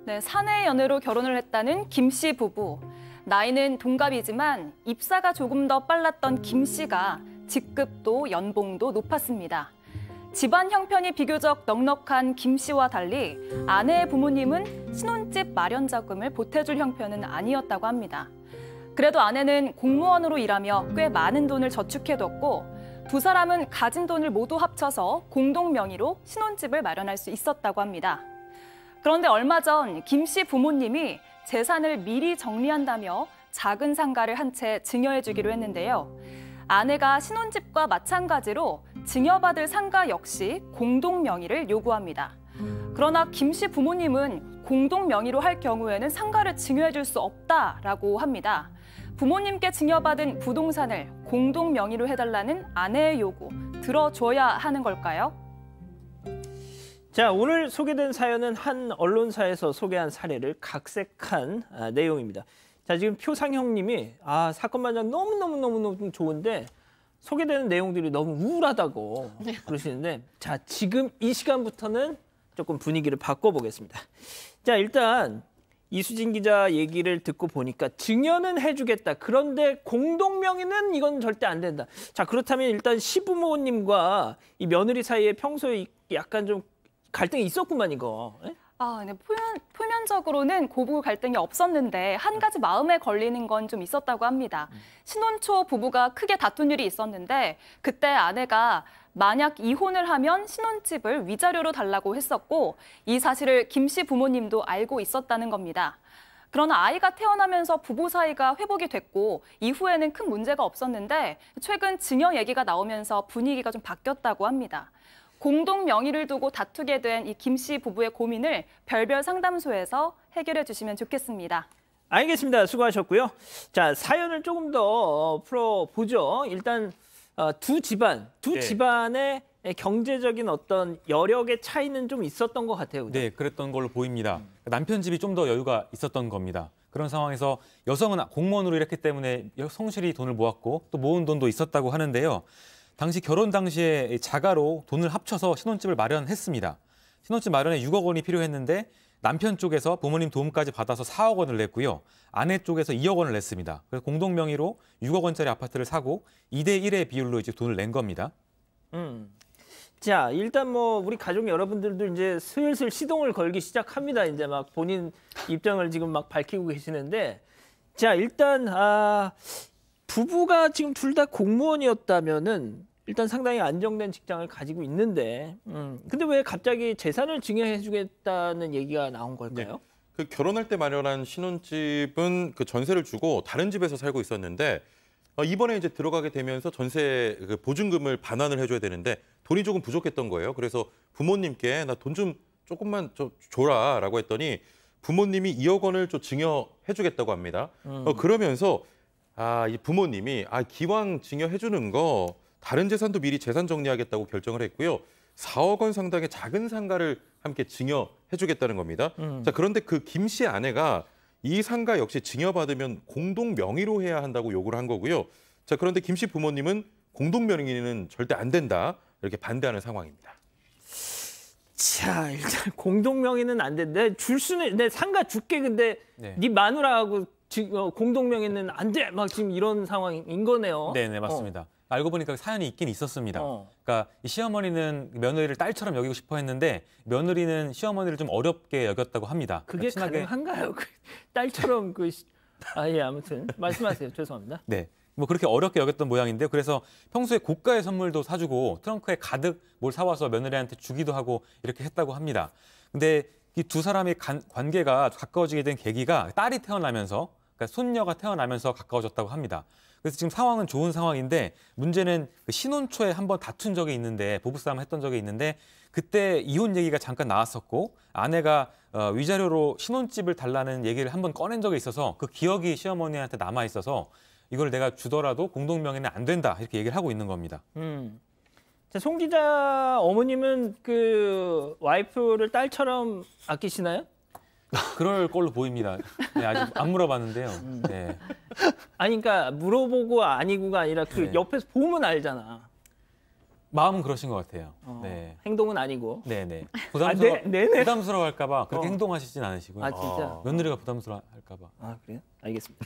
네, 사내 연애로 결혼을 했다는 김 씨 부부. 나이는 동갑이지만 입사가 조금 더 빨랐던 김 씨가 직급도 연봉도 높았습니다. 집안 형편이 비교적 넉넉한 김 씨와 달리 아내의 부모님은 신혼집 마련 자금을 보태줄 형편은 아니었다고 합니다. 그래도 아내는 공무원으로 일하며 꽤 많은 돈을 저축해뒀고 두 사람은 가진 돈을 모두 합쳐서 공동 명의로 신혼집을 마련할 수 있었다고 합니다. 그런데 얼마 전 김 씨 부모님이 재산을 미리 정리한다며 작은 상가를 한 채 증여해주기로 했는데요. 아내가 신혼집과 마찬가지로 증여받을 상가 역시 공동 명의를 요구합니다. 그러나 김 씨 부모님은 공동 명의로 할 경우에는 상가를 증여해줄 수 없다라고 합니다. 부모님께 증여받은 부동산을 공동 명의로 해달라는 아내의 요구 들어줘야 하는 걸까요? 자, 오늘 소개된 사연은 한 언론사에서 소개한 사례를 각색한 내용입니다. 자, 지금 표상형님이 사건 마냥 너무 좋은데 소개되는 내용들이 너무 우울하다고 그러시는데, 자, 지금 이 시간부터는 조금 분위기를 바꿔보겠습니다. 자, 일단 이수진 기자 얘기를 듣고 보니까 증여는 해주겠다. 그런데 공동명의는 이건 절대 안 된다. 자, 그렇다면 일단 시부모님과 이 며느리 사이에 평소에 약간 좀 갈등이 있었구만 이거. 에? 네, 표면적으로는 고부 갈등이 없었는데 한 가지 마음에 걸리는 건 좀 있었다고 합니다. 신혼 초 부부가 크게 다툰 일이 있었는데 그때 아내가 만약 이혼을 하면 신혼집을 위자료로 달라고 했었고 이 사실을 김 씨 부모님도 알고 있었다는 겁니다. 그러나 아이가 태어나면서 부부 사이가 회복이 됐고 이후에는 큰 문제가 없었는데 최근 증여 얘기가 나오면서 분위기가 좀 바뀌었다고 합니다. 공동 명의를 두고 다투게 된 이 김 씨 부부의 고민을 별별 상담소에서 해결해 주시면 좋겠습니다. 알겠습니다. 수고하셨고요. 자, 사연을 조금 더 풀어보죠. 일단 두 집안의 경제적인 어떤 여력의 차이는 좀 있었던 것 같아요. 그죠? 네, 그랬던 걸로 보입니다. 남편 집이 좀 더 여유가 있었던 겁니다. 그런 상황에서 여성은 공무원으로 일했기 때문에 성실히 돈을 모았고 또 모은 돈도 있었다고 하는데요. 당시 결혼 당시에 자가로 돈을 합쳐서 신혼집을 마련했습니다. 신혼집 마련에 6억 원이 필요했는데 남편 쪽에서 부모님 도움까지 받아서 4억 원을 냈고요. 아내 쪽에서 2억 원을 냈습니다. 그래서 공동 명의로 6억 원짜리 아파트를 사고 2대 1의 비율로 이제 돈을 낸 겁니다. 자, 일단 뭐 우리 가족 여러분들도 이제 슬슬 시동을 걸기 시작합니다. 이제 막 본인 입장을 지금 막 밝히고 계시는데, 자, 일단 부부가 지금 둘 다 공무원이었다면은 일단 상당히 안정된 직장을 가지고 있는데, 근데 왜 갑자기 재산을 증여해주겠다는 얘기가 나온 걸까요? 네. 그 결혼할 때 마련한 신혼집은 그 전세를 주고 다른 집에서 살고 있었는데 이번에 이제 들어가게 되면서 전세 그 보증금을 반환을 해줘야 되는데 돈이 조금 부족했던 거예요. 그래서 부모님께 나 돈 좀 조금만 좀 줘라라고 했더니 부모님이 2억 원을 좀 증여해주겠다고 합니다. 그러면서 이 부모님이 기왕 증여해주는 거 다른 재산도 미리 재산 정리하겠다고 결정을 했고요. 4억 원 상당의 작은 상가를 함께 증여해주겠다는 겁니다. 자, 그런데 그 김 씨의 아내가 이 상가 역시 증여받으면 공동 명의로 해야 한다고 요구를 한 거고요. 자, 그런데 김 씨 부모님은 공동 명의는 절대 안 된다 이렇게 반대하는 상황입니다. 자, 일단 공동 명의는 안 돼. 내 상가 줄게. 근데 네 마누라하고 공동 명의는 안 돼. 막 지금 이런 상황인 거네요. 네, 맞습니다. 알고 보니까 사연이 있긴 있었습니다. 그러니까 이 시어머니는 며느리를 딸처럼 여기고 싶어 했는데 며느리는 시어머니를 좀 어렵게 여겼다고 합니다. 그게 친하게... 가능한가요? 딸처럼 예, 아무튼 말씀하세요. 죄송합니다. 네. 뭐 그렇게 어렵게 여겼던 모양인데요. 그래서 평소에 고가의 선물도 사주고 트렁크에 가득 뭘 사와서 며느리한테 주기도 하고 이렇게 했다고 합니다. 근데 이 두 사람의 관계가 가까워지게 된 계기가 딸이 태어나면서, 그러니까 손녀가 태어나면서 가까워졌다고 합니다. 그래서 지금 상황은 좋은 상황인데 문제는 그 신혼 초에 한번 다툰 적이 있는데 부부싸움 했던 적이 있는데 그때 이혼 얘기가 잠깐 나왔었고 아내가 위자료로 신혼집을 달라는 얘기를 한번 꺼낸 적이 있어서 그 기억이 시어머니한테 남아 있어서 이걸 내가 주더라도 공동명의는 안 된다 이렇게 얘기를 하고 있는 겁니다. 자, 송 기자 어머님은 그 와이프를 딸처럼 아끼시나요? 그럴 걸로 보입니다. 네, 아직 안 물어봤는데요. 네. 아니, 그러니까 물어보고 아니고가 아니라 그 옆에서 보면 알잖아. 마음은 그러신 것 같아요. 어, 네. 행동은 아니고. 네네. 네네. 부담스러워할까봐 그렇게 어. 행동하시진 않으시고요. 아 진짜. 며느리가 부담스러워할까봐. 아 그래요? 알겠습니다.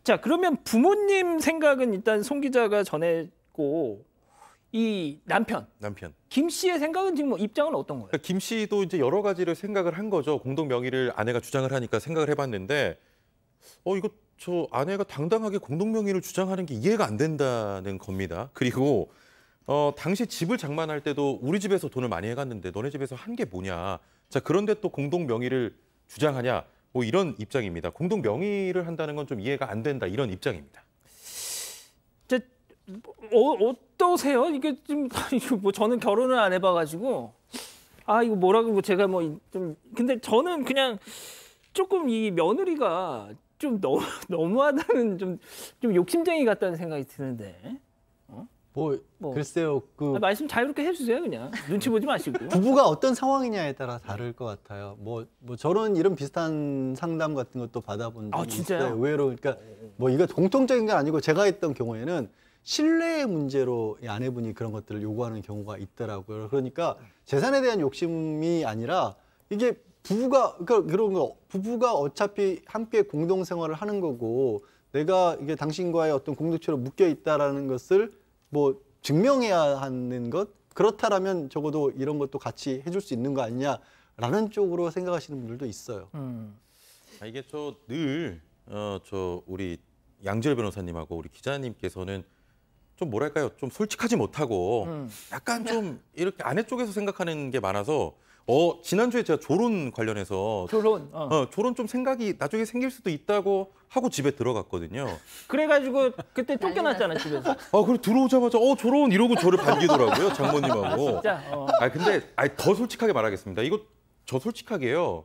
자 그러면 부모님 생각은 일단 송 기자가 전했고 이 남편 김 씨의 생각은 지금 뭐 입장은 어떤 거예요? 그러니까 김 씨도 이제 여러 가지를 생각을 한 거죠. 공동 명의를 아내가 주장을 하니까 생각을 해봤는데, 이거 저 아내가 당당하게 공동 명의를 주장하는 게 이해가 안 된다는 겁니다. 그리고 당시 집을 장만할 때도 우리 집에서 돈을 많이 해갔는데 너네 집에서 한 게 뭐냐? 자 그런데 또 공동 명의를 주장하냐? 뭐 이런 입장입니다. 공동 명의를 한다는 건 좀 이해가 안 된다 이런 입장입니다. 어떠세요? 이게 좀 뭐 저는 결혼을 안 해봐가지고 이거 뭐라고 뭐 제가 뭐 좀 근데 저는 그냥 조금 이 며느리가 좀 너무하다는 좀 욕심쟁이 같다는 생각이 드는데. 글쎄요. 말씀 자유롭게 해주세요 그냥 눈치 보지 마시고. 부부가 어떤 상황이냐에 따라 다를 것 같아요. 뭐 저는 이런 비슷한 상담 같은 것도 받아본 적이 진짜요? 있어요. 의외로 그러니까 뭐 이거 공통적인 게 아니고 제가 했던 경우에는 신뢰의 문제로 이 아내분이 그런 것들을 요구하는 경우가 있더라고요. 그러니까 재산에 대한 욕심이 아니라 이게 부부가 그러니까 그런 거 부부가 어차피 함께 공동 생활을 하는 거고 내가 이게 당신과의 어떤 공동체로 묶여 있다라는 것을 뭐 증명해야 하는 것 그렇다라면 적어도 이런 것도 같이 해줄 수 있는 거 아니냐라는 쪽으로 생각하시는 분들도 있어요. 이게 늘 우리 양지열 변호사님하고 우리 기자님께서는 좀 뭐랄까요, 좀 솔직하지 못하고 약간 좀 이렇게 아내 쪽에서 생각하는 게 많아서 지난주에 제가 조론 관련해서 조론 좀 생각이 나중에 생길 수도 있다고 하고 집에 들어갔거든요. 그래가지고 그때 쫓겨났잖아 집에서. 그리고 들어오자마자 조론 이러고 저를 반기더라고요 장모님하고. 진짜. 근데 더 솔직하게 말하겠습니다. 이거 저 솔직하게요.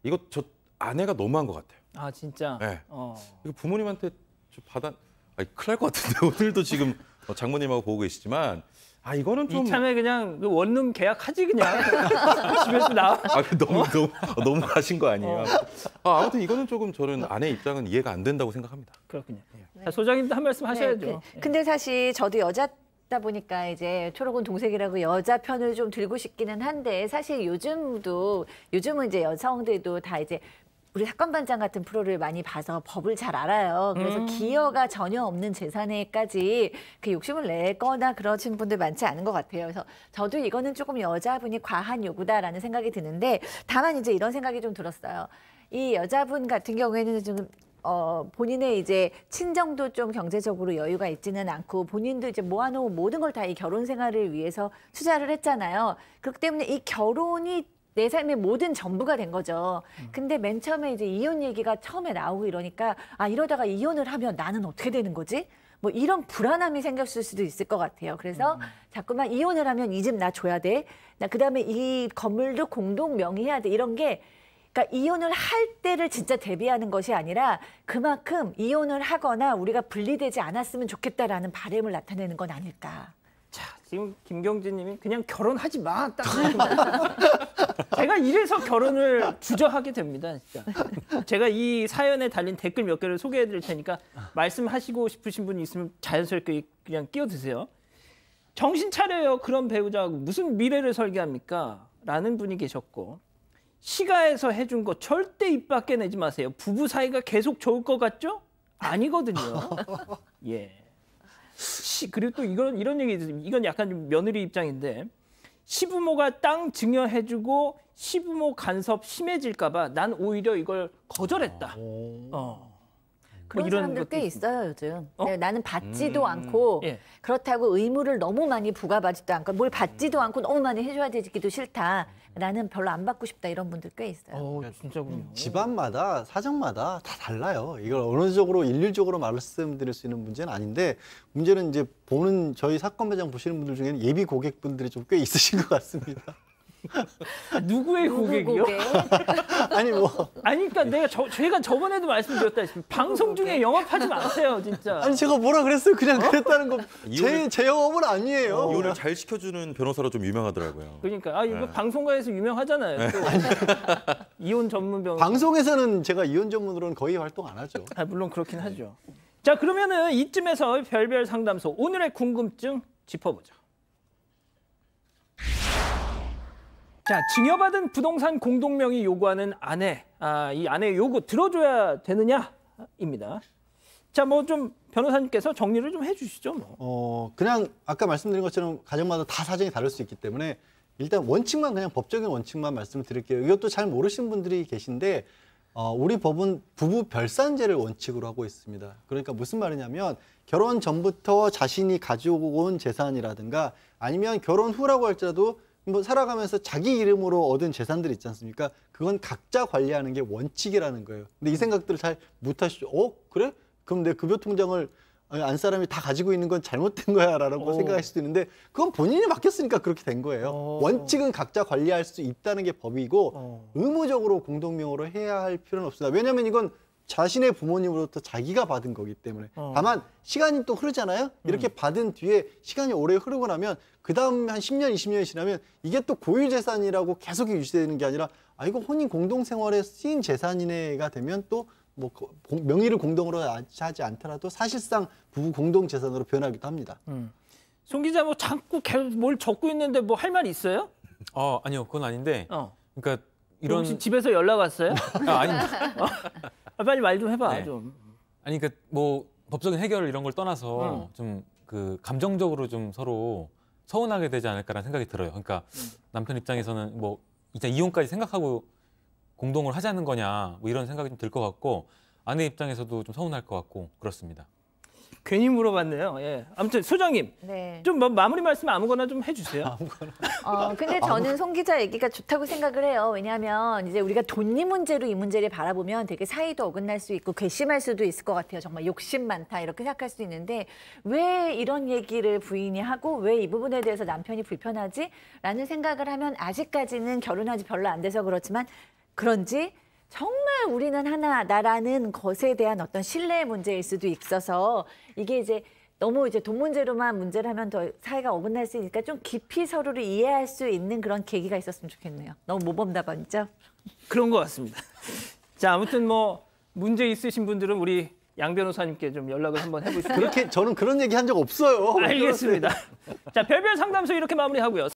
이거 저 아내가 너무한 것 같아요. 진짜. 네. 이거 부모님한테 좀 큰일 날 것 같은데 오늘도 지금 장모님하고 보고 계시지만. 이거는 좀 이참에 그냥 그 원룸 계약하지 그냥 집에서 나와. 너무 하신 거 아니에요? 아무튼 이거는 조금 저는 아내 입장은 이해가 안 된다고 생각합니다. 그렇군요. 자, 소장님도 한 말씀 하셔야죠. 근데 사실 저도 여자다 보니까 이제 초록은 동색이라고 여자 편을 좀 들고 싶기는 한데 사실 요즘은 이제 여성들도 다 이제 우리 사건반장 같은 프로를 많이 봐서 법을 잘 알아요. 그래서 기여가 전혀 없는 재산에까지 그 욕심을 내거나 그러신 분들 많지 않은 것 같아요. 그래서 저도 이거는 조금 여자분이 과한 요구다라는 생각이 드는데 다만 이제 이런 생각이 좀 들었어요. 이 여자분 같은 경우에는 좀 본인의 이제 친정도 좀 경제적으로 여유가 있지는 않고 본인도 이제 모아놓은 모든 걸 다 이 결혼 생활을 위해서 투자를 했잖아요. 그렇기 때문에 이 결혼이 내 삶의 모든 전부가 된 거죠. 근데 맨 처음에 이제 이혼 얘기가 처음에 나오고 이러니까 이러다가 이혼을 하면 나는 어떻게 되는 거지? 뭐 이런 불안함이 생겼을 수도 있을 것 같아요. 그래서 자꾸만 이혼을 하면 이 집 나 줘야 돼. 나 그다음에 이 건물도 공동 명의해야 돼. 이런 게 그러니까 이혼을 할 때를 진짜 대비하는 것이 아니라 그만큼 이혼을 하거나 우리가 분리되지 않았으면 좋겠다라는 바람을 나타내는 건 아닐까. 자, 지금 김경진 님이 그냥 결혼하지 마. 딱 제가 이래서 결혼을 주저하게 됩니다. 진짜. 제가 이 사연에 달린 댓글 몇 개를 소개해 드릴 테니까 말씀하시고 싶으신 분이 있으면 자연스럽게 그냥 끼어드세요. 정신 차려요. 그런 배우자하고 무슨 미래를 설계합니까? 라는 분이 계셨고 시가에서 해준 거 절대 입 밖에 내지 마세요. 부부 사이가 계속 좋을 것 같죠? 아니거든요. 예. 그리고 또 이런 얘기 있어요. 이건 약간 좀 며느리 입장인데 시부모가 땅 증여해주고 시부모 간섭 심해질까 봐 난 오히려 이걸 거절했다. 그런 사람들 꽤 있어요 요즘. 나는 받지도 않고 예. 그렇다고 의무를 너무 많이 부과받지도 않고 뭘 받지도 않고 너무 많이 해줘야 되기도 싫다. 나는 별로 안 받고 싶다 이런 분들 꽤 있어요. 진짜군요. 집안마다 사정마다 다 달라요. 이걸 어느 쪽으로 일률적으로 말씀드릴 수 있는 문제는 아닌데 문제는 이제 보는 저희 사건 매장 보시는 분들 중에는 예비 고객분들이 좀 꽤 있으신 것 같습니다. 누구의 고객이요? 아니 뭐 아니 그러니까 제가 저번에도 말씀드렸다시피 방송 중에 영업하지 마세요 진짜. 아니 제가 뭐라 그랬어요? 그냥 그랬다는 거 제 영업은 아니에요. 이혼을 잘 시켜주는 변호사로 좀 유명하더라고요. 그러니까 이거 방송가에서 유명하잖아요. 또. 이혼 전문 변호사. 방송에서는 제가 이혼 전문으로는 거의 활동 안 하죠. 물론 그렇긴 하죠. 자 그러면은 이쯤에서 별별 상담소 오늘의 궁금증 짚어보죠. 자, 증여받은 부동산 공동명의 요구하는 아내, 이 아내의 요구 들어줘야 되느냐입니다. 자, 뭐 좀 변호사님께서 정리를 좀 해주시죠. 뭐. 그냥 아까 말씀드린 것처럼 가정마다 다 사정이 다를 수 있기 때문에 일단 원칙만 그냥 법적인 원칙만 말씀을 드릴게요. 이것도 잘 모르시는 분들이 계신데 우리 법은 부부 별산제를 원칙으로 하고 있습니다. 그러니까 무슨 말이냐면 결혼 전부터 자신이 가지고 온 재산이라든가 아니면 결혼 후라고 할지라도 뭐 살아가면서 자기 이름으로 얻은 재산들 있지 않습니까? 그건 각자 관리하는 게 원칙이라는 거예요. 근데 이 생각들을 잘 못하시죠. 그래? 그럼 내 급여 통장을 안 사람이 다 가지고 있는 건 잘못된 거야 라고 생각할 수도 있는데 그건 본인이 맡겼으니까 그렇게 된 거예요. 원칙은 각자 관리할 수 있다는 게 법이고 의무적으로 공동명의로 해야 할 필요는 없습니다. 왜냐하면 이건 자신의 부모님으로부터 자기가 받은 거기 때문에. 다만 시간이 또 흐르잖아요. 이렇게 받은 뒤에 시간이 오래 흐르고 나면 그 다음 한 10년, 20년이 지나면 이게 또 고유재산이라고 계속 유지되는 게 아니라 이거 혼인 공동생활에 쓰인 재산이네가 되면 또 뭐 명의를 공동으로 하지 않더라도 사실상 부부 공동 재산으로 변하기도 합니다. 송 기자 뭐 자꾸 뭘 적고 있는데 뭐 할 말 있어요? 아니요, 그건 아닌데. 그러니까 이런 혹시 집에서 연락 왔어요? 아닙니다. 빨리 말 좀 해봐. 네. 좀. 아니 그러니까 뭐 법적인 해결 이런 걸 떠나서 좀 그 감정적으로 좀 서로 서운하게 되지 않을까라는 생각이 들어요. 그러니까 남편 입장에서는 뭐 일단 이혼까지 생각하고 공동을 하자는 거냐 뭐 이런 생각이 좀 들 것 같고 아내 입장에서도 좀 서운할 것 같고 그렇습니다. 괜히 물어봤네요. 예. 아무튼 소장님, 네. 좀 마무리 말씀 아무거나 좀 해주세요. 근데 저는 송 기자 얘기가 좋다고 생각을 해요. 왜냐하면 이제 우리가 돈리 문제로 이 문제를 바라보면 되게 사이도 어긋날 수 있고 괘씸할 수도 있을 것 같아요. 정말 욕심 많다 이렇게 생각할 수 있는데 왜 이런 얘기를 부인이 하고 왜 이 부분에 대해서 남편이 불편하지? 라는 생각을 하면 아직까지는 결혼한 지 별로 안 돼서 그렇지만 그런지 정말 우리는 하나 나라는 것에 대한 어떤 신뢰의 문제일 수도 있어서 이게 이제 너무 이제 돈 문제로만 문제를 하면 더 사이가 어긋날 수 있으니까 좀 깊이 서로를 이해할 수 있는 그런 계기가 있었으면 좋겠네요. 너무 모범답안이죠? 그런 것 같습니다. 자, 아무튼 뭐 문제 있으신 분들은 우리 양 변호사님께 좀 연락을 한번 해보시죠. 저는 그런 얘기 한 적 없어요. 알겠습니다. 자, 별별 상담소 이렇게 마무리하고요.